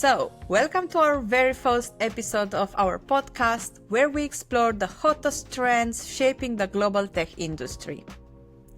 So, welcome to our very first episode of our podcast, where we explore the hottest trends shaping the global tech industry.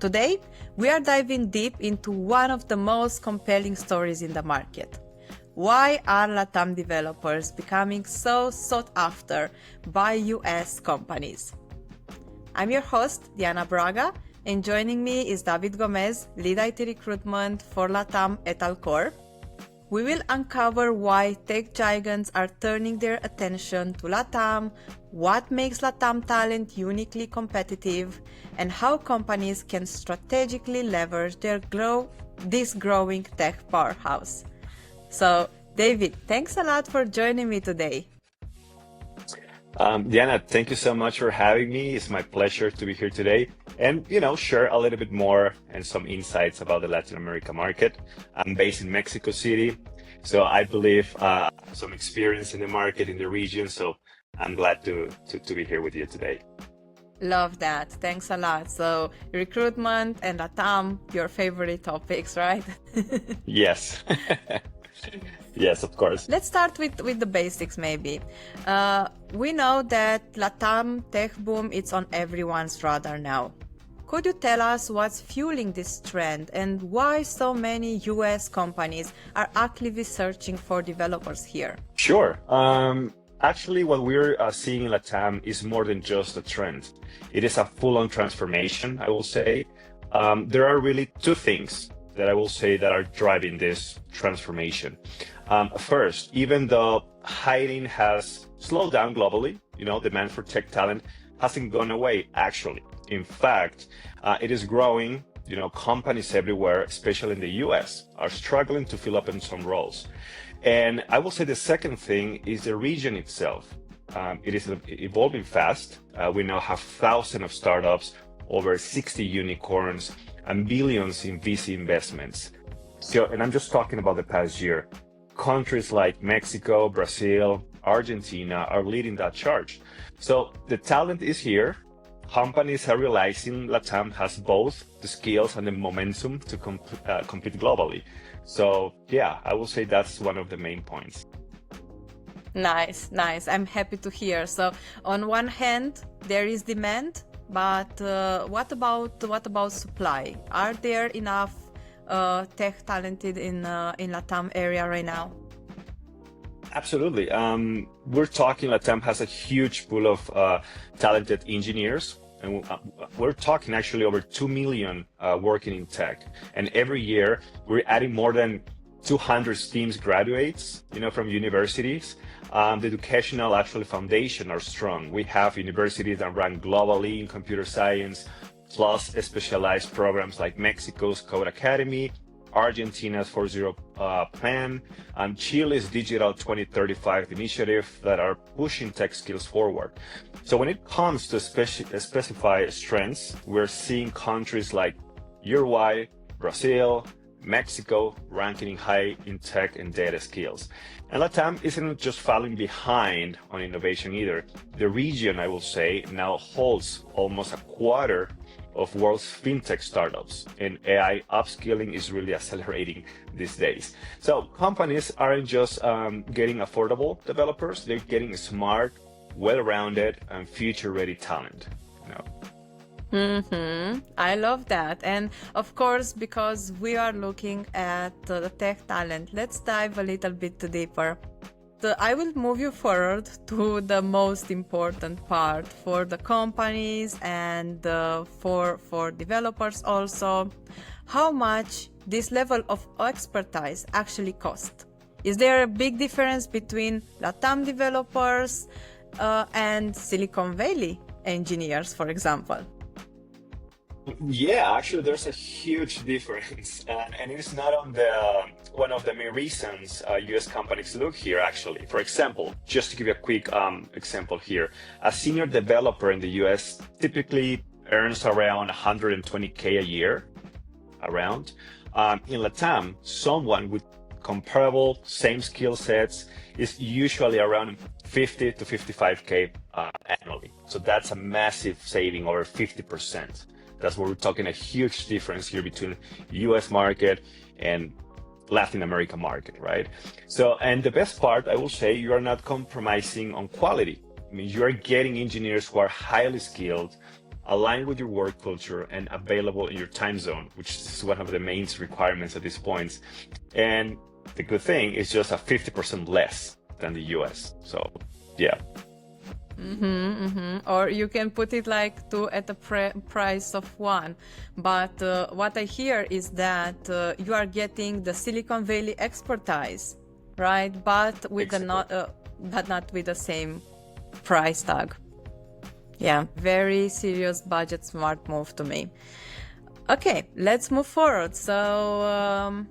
Today, we are diving deep into one of the most compelling stories in the market. Why are LATAM developers becoming so sought after by US companies? I'm your host, Diana Braga, and joining me is David Gomez, lead IT recruitment for LATAM at Alcor. We will uncover why tech giants are turning their attention to LATAM, what makes LATAM talent uniquely competitive, and how companies can strategically leverage this growing tech powerhouse. So, David, thanks a lot for joining me today. Diana, thank you so much for having me. It's my pleasure to be here today and, share a little bit more and some insights about the Latin America market. I'm based in Mexico City, so I believe some experience in the market in the region. So I'm glad to be here with you today. Love that. Thanks a lot. So recruitment and LATAM, your favorite topics, right? Yes. Yes, of course. Let's start with the basics maybe. We know that LATAM tech boom is on everyone's radar now. Could you tell us what's fueling this trend and why so many US companies are actively searching for developers here? Sure. Actually, what we're seeing in LATAM is more than just a trend. It is a full-on transformation, I will say. There are really two things that I will say that are driving this transformation. First, even though hiring has slowed down globally, demand for tech talent hasn't gone away, actually. In fact, it is growing. Companies everywhere, especially in the US, are struggling to fill up in some roles. And I will say the second thing is the region itself. It is evolving fast. We now have thousands of startups, over 60 unicorns, and billions in VC investments. So, and I'm just talking about the past year. Countries like Mexico, Brazil, Argentina are leading that charge. So the talent is here. Companies are realizing LATAM has both the skills and the momentum to compete globally. So yeah, I will say that's one of the main points. Nice. I'm happy to hear. So on one hand, there is demand, but what about supply? Are there enough tech talented in LATAM area right now? Absolutely. We're talking LATAM has a huge pool of talented engineers, and we're talking actually over 2 million working in tech. And every year we're adding more than 200 STEAMs graduates, from universities. The educational foundation are strong. We have universities that rank globally in computer science, plus specialized programs like Mexico's Code Academy, Argentina's 4.0 plan, and Chile's Digital 2035 initiative that are pushing tech skills forward. So when it comes to specify strengths, we're seeing countries like Uruguay, Brazil, Mexico ranking high in tech and data skills. And LATAM isn't just falling behind on innovation either. The region, I will say, now holds almost a quarter of world's fintech startups, and AI upskilling is really accelerating these days. So companies aren't just getting affordable developers, they're getting smart, well-rounded, and future-ready talent. I love that. And of course, because we are looking at the tech talent, let's dive a little bit deeper. I will move you forward to the most important part for the companies and for developers also. How much this level of expertise actually cost? Is there a big difference between LATAM developers and Silicon Valley engineers, for example? Yeah, actually, there's a huge difference, and it's not on one of the main reasons U.S. companies look here. Actually, for example, just to give you a quick example here, a senior developer in the U.S. typically earns around 120K a year. In LATAM, someone with comparable same skill sets is usually around 50 to 55K annually. So that's a massive saving, over 50%. That's where we're talking a huge difference here between US market and Latin American market, right? So, and the best part, I will say, you are not compromising on quality. I mean, you are getting engineers who are highly skilled, aligned with your work culture, and available in your time zone, which is one of the main requirements at this point. And the good thing is just a 50% less than the US. So, yeah. Or you can put it like two at the price of one. But what I hear is that you are getting the Silicon Valley expertise, right? But with but not with the same price tag. Yeah, very serious budget smart move to me. Okay, let's move forward. So,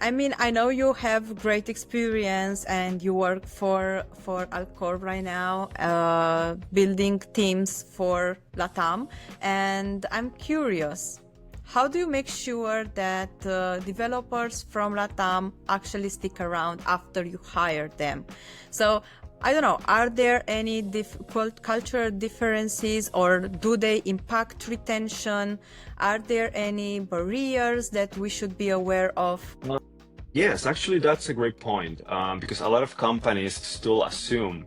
I mean, I know you have great experience and you work for Alcor right now, building teams for LATAM. And I'm curious, how do you make sure that developers from LATAM actually stick around after you hire them? So, I don't know, are there any cultural differences or do they impact retention? Are there any barriers that we should be aware of? Yes, actually, that's a great point, because a lot of companies still assume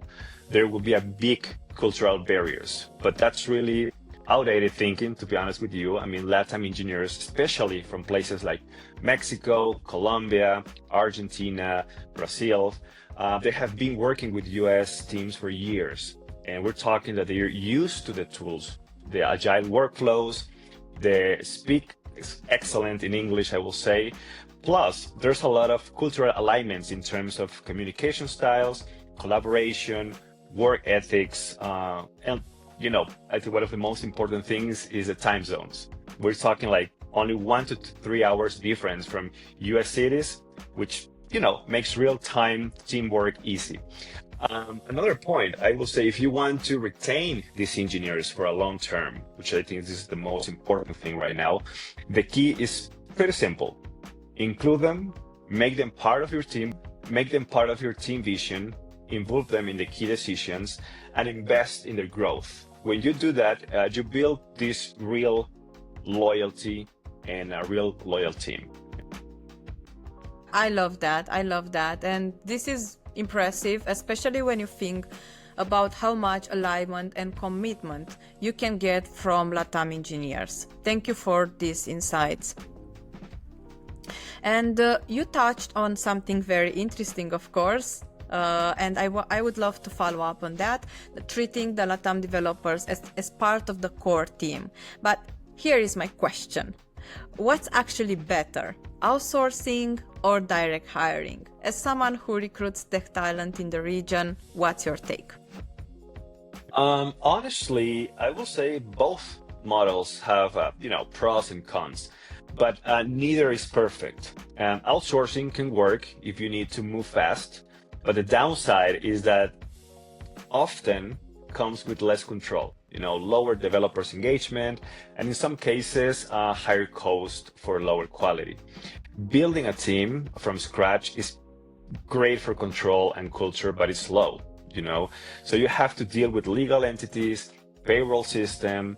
there will be a big cultural barriers, but that's really outdated thinking, to be honest with you. I mean, LATAM engineers, especially from places like Mexico, Colombia, Argentina, Brazil, they have been working with US teams for years. And we're talking that they're used to the tools, the agile workflows, they speak excellent in English, I will say. Plus, there's a lot of cultural alignments in terms of communication styles, collaboration, work ethics, and I think one of the most important things is the time zones. We're talking like only 1 to 3 hours difference from US cities, which makes real-time teamwork easy. Another point, I will say, if you want to retain these engineers for a long term, which I think this is the most important thing right now, the key is pretty simple. Include them, make them part of your team, make them part of your team vision, involve them in the key decisions, and invest in their growth. When you do that, you build this real loyalty and a real loyal team. I love that. And this is impressive, especially when you think about how much alignment and commitment you can get from LATAM engineers. Thank you for these insights. And you touched on something very interesting, of course, and I would love to follow up on that, treating the LATAM developers as part of the core team. But here is my question. What's actually better, outsourcing or direct hiring? As someone who recruits tech talent in the region, what's your take? Honestly, I will say both models have pros and cons. But neither is perfect. Outsourcing can work if you need to move fast, but the downside is that often comes with less control, lower developers' engagement, and in some cases, higher cost for lower quality. Building a team from scratch is great for control and culture, but it's slow, So you have to deal with legal entities, payroll system,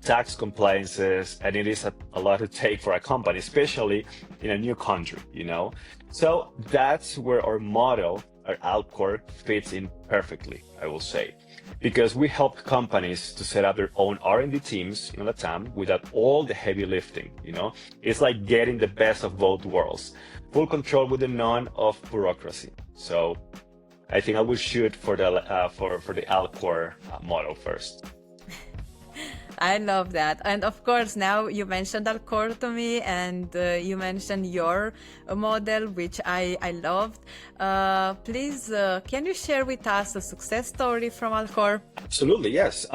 tax compliances, and it is a lot to take for a company, especially in a new country, So that's where our model, our Alcor, fits in perfectly, I will say, because we help companies to set up their own R&D teams in LATAM without all the heavy lifting, It's like getting the best of both worlds, full control with the none of bureaucracy. So I think I will shoot for the Alcor model first. I love that. And of course, now you mentioned Alcor to me, and you mentioned your model, which I loved. Please, can you share with us a success story from Alcor? Absolutely, yes.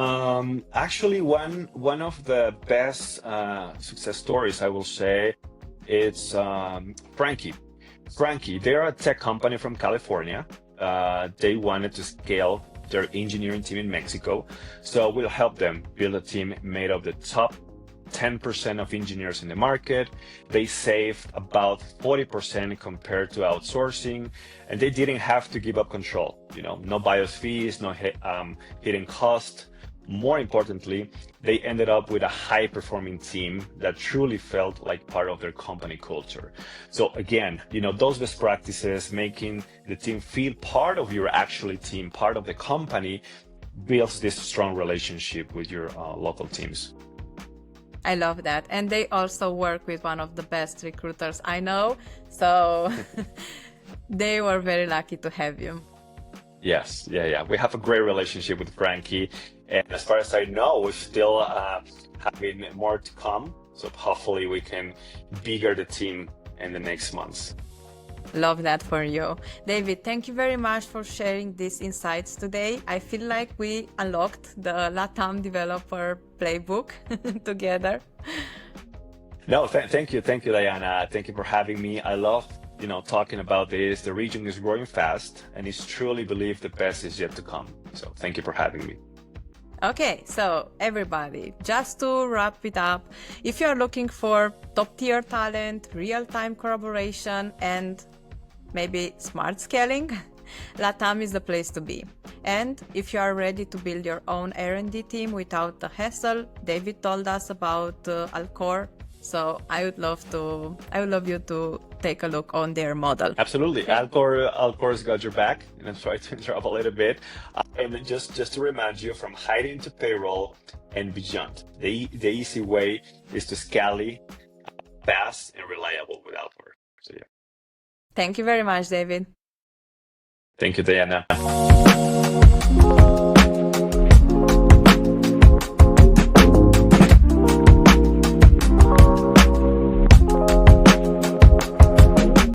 Actually, one of the best success stories, I will say, it's Frankie. Frankie, they're a tech company from California. They wanted to scale their engineering team in Mexico. So we'll help them build a team made of the top 10% of engineers in the market. They saved about 40% compared to outsourcing, and they didn't have to give up control. No bios fees, no hidden cost. more importantly, they ended up with a high-performing team that truly felt like part of their company culture. So again, those best practices, making the team feel part of your actually team, part of the company, builds this strong relationship with your local teams. I love that. And they also work with one of the best recruiters I know. So they were very lucky to have you. Yes, yeah. We have a great relationship with Frankie. And as far as I know, we're still having more to come. So hopefully we can bigger the team in the next months. Love that for you. David, thank you very much for sharing these insights today. I feel like we unlocked the LATAM developer playbook together. No, thank you, Diana. Thank you for having me. I love, talking about this. The region is growing fast, and it's truly believe the best is yet to come. So thank you for having me. Okay, so everybody, just to wrap it up, if you are looking for top-tier talent, real-time collaboration, and maybe smart scaling, LATAM is the place to be. And if you are ready to build your own R&D team without the hassle, David told us about Alcor. So I would love you to take a look on their model. Absolutely. Alcor's got your back, and I'm sorry to interrupt a little bit. And just to remind you, from hiring to payroll and beyond, the easy way is to scale fast and reliable with Alcor. So yeah. Thank you very much, David. Thank you, Diana.